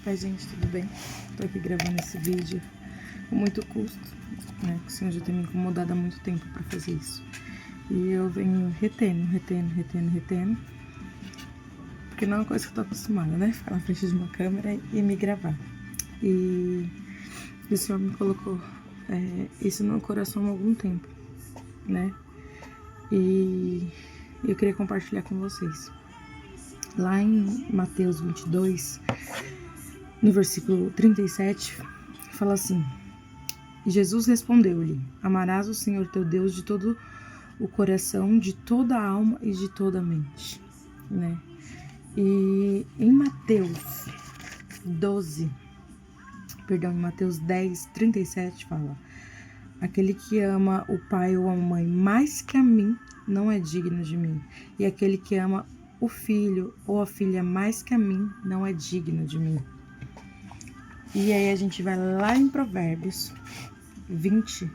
Oi gente, tudo bem? Tô aqui gravando esse vídeo com muito custo, né? O Senhor já tem me incomodado há muito tempo pra fazer isso. E eu venho retendo, porque não é uma coisa que eu tô acostumada, né? Ficar na frente de uma câmera e me gravar. E o Senhor me colocou isso no meu coração há algum tempo, né? E eu queria compartilhar com vocês. Lá em Mateus 22, no versículo 37, fala assim: Jesus respondeu-lhe: Amarás o Senhor teu Deus de todo o coração, de toda a alma e de toda a mente, né? E em Mateus 10, 37 fala: aquele que ama o pai ou a mãe mais que a mim não é digno de mim, e aquele que ama o filho ou a filha mais que a mim não é digno de mim. E aí a gente vai lá em Provérbios 20,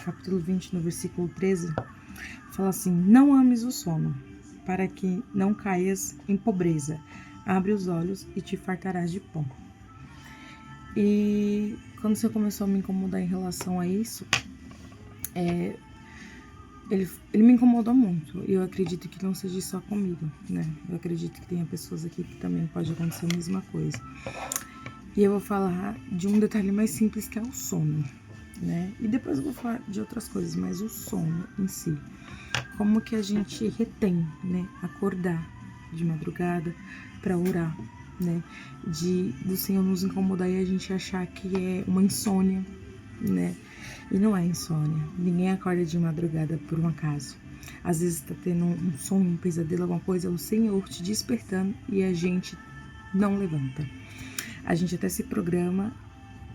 capítulo 20, no versículo 13, fala assim: não ames o sono, para que não caias em pobreza. Abre os olhos e te fartarás de pão. E quando o Senhor começou a me incomodar em relação a isso, ele me incomodou muito. E eu acredito que não seja só comigo, né? Eu acredito que tenha pessoas aqui que também pode acontecer a mesma coisa. E eu vou falar de um detalhe mais simples, que é o sono, né? E depois eu vou falar de outras coisas, mas o sono em si. Como que a gente retém, né? Acordar de madrugada para orar, né? Do Senhor nos incomodar e a gente achar que é uma insônia, né? E não é insônia. Ninguém acorda de madrugada por um acaso. Às vezes tá tendo um sonho, um pesadelo, alguma coisa, é o Senhor te despertando e a gente não levanta. A gente até se programa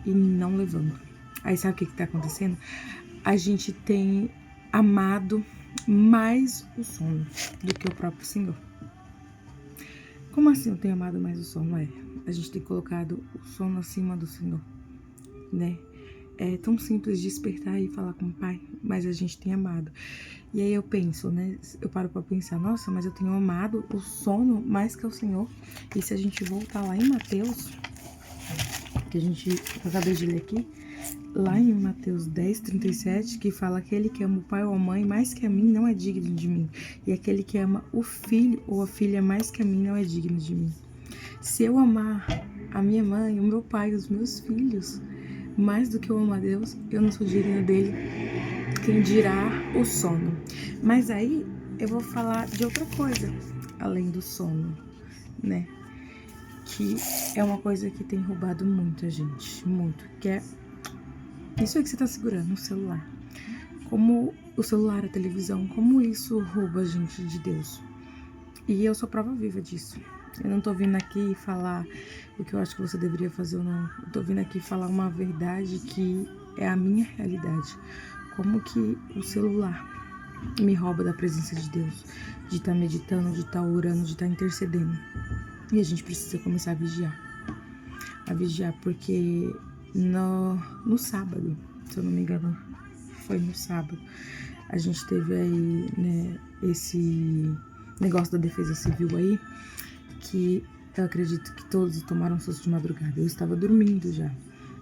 e não levanta. Aí sabe o que tá acontecendo? A gente tem amado mais o sono do que o próprio Senhor. Como assim eu tenho amado mais o sono? A gente tem colocado o sono acima do Senhor, né? É tão simples despertar e falar com o Pai, mas a gente tem amado. E aí eu penso, né? Eu paro pra pensar, nossa, mas eu tenho amado o sono mais que o Senhor. E se a gente voltar lá em Mateus, que eu acabei de ler aqui, lá em Mateus 10, 37, que fala: aquele que ama o pai ou a mãe mais que a mim não é digno de mim. E aquele que ama o filho ou a filha mais que a mim não é digno de mim. Se eu amar a minha mãe, o meu pai, os meus filhos, mais do que eu amo a Deus, eu não sou digna dele. Quem dirá o sono? Mas aí eu vou falar de outra coisa, além do sono, né? Que é uma coisa que tem roubado muito a gente, muito, que é isso aí que você tá segurando, o celular. Como o celular, a televisão, como isso rouba a gente de Deus. E eu sou prova viva disso. Eu não tô vindo aqui falar o que eu acho que você deveria fazer ou não. Eu tô vindo aqui falar uma verdade que é a minha realidade. Como que o celular me rouba da presença de Deus, de estar meditando, de estar orando, de estar intercedendo. E a gente precisa começar a vigiar. A vigiar, porque no sábado, se eu não me engano, foi no sábado, a gente teve aí, né, esse negócio da defesa civil aí, que eu acredito que todos tomaram susto de madrugada. Eu estava dormindo já.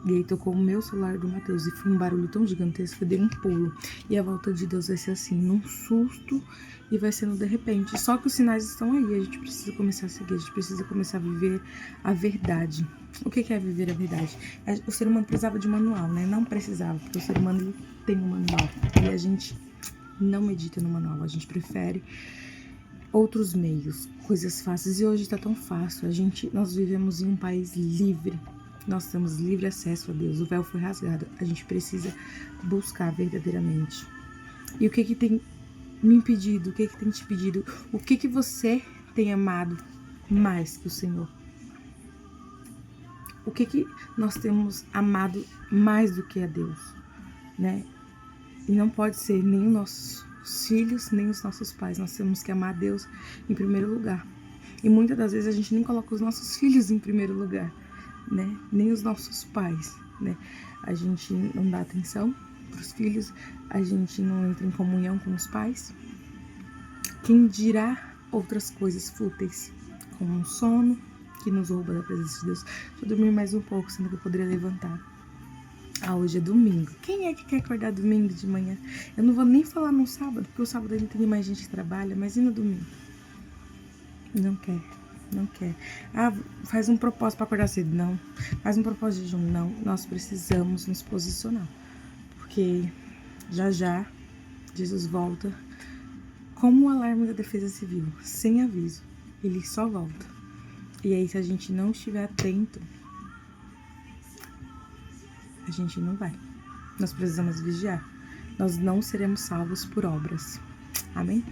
E aí tocou o meu celular do Mateus e foi um barulho tão gigantesco que eu dei um pulo. E a volta de Deus vai ser assim, num susto, e vai sendo de repente. Só que os sinais estão aí, a gente precisa começar a seguir, a gente precisa começar a viver a verdade. O que é viver a verdade? O ser humano precisava de manual, né? Não precisava, porque o ser humano ele tem um manual. E a gente não medita no manual, a gente prefere outros meios, coisas fáceis. E hoje tá tão fácil, nós vivemos em um país livre. Nós temos livre acesso a Deus, o véu foi rasgado. A gente precisa buscar verdadeiramente. E o que tem me impedido? O que tem te pedido? O que você tem amado mais que o Senhor? O que nós temos amado mais do que a Deus, né? E não pode ser nem os nossos filhos, nem os nossos pais. Nós temos que amar a Deus em primeiro lugar. E muitas das vezes a gente nem coloca os nossos filhos em primeiro lugar, né? Nem os nossos pais, né? A gente não dá atenção para os filhos, a gente não entra em comunhão com os pais. Quem dirá outras coisas fúteis, como o sono, que nos rouba da presença de Deus. Deixa eu dormir mais um pouco, sendo que eu poderia levantar. Ah, hoje é domingo. Quem é que quer acordar domingo de manhã? Eu não vou nem falar no sábado, porque o sábado ainda tem mais gente que trabalha, mas e no domingo? Não quer, não quer. Ah, faz um propósito para acordar cedo. Não. Faz um propósito de jejum. Não. Nós precisamos nos posicionar. Porque já já Jesus volta como o alarme da Defesa Civil, sem aviso. Ele só volta. E aí, se a gente não estiver atento, a gente não vai. Nós precisamos vigiar. Nós não seremos salvos por obras. Amém?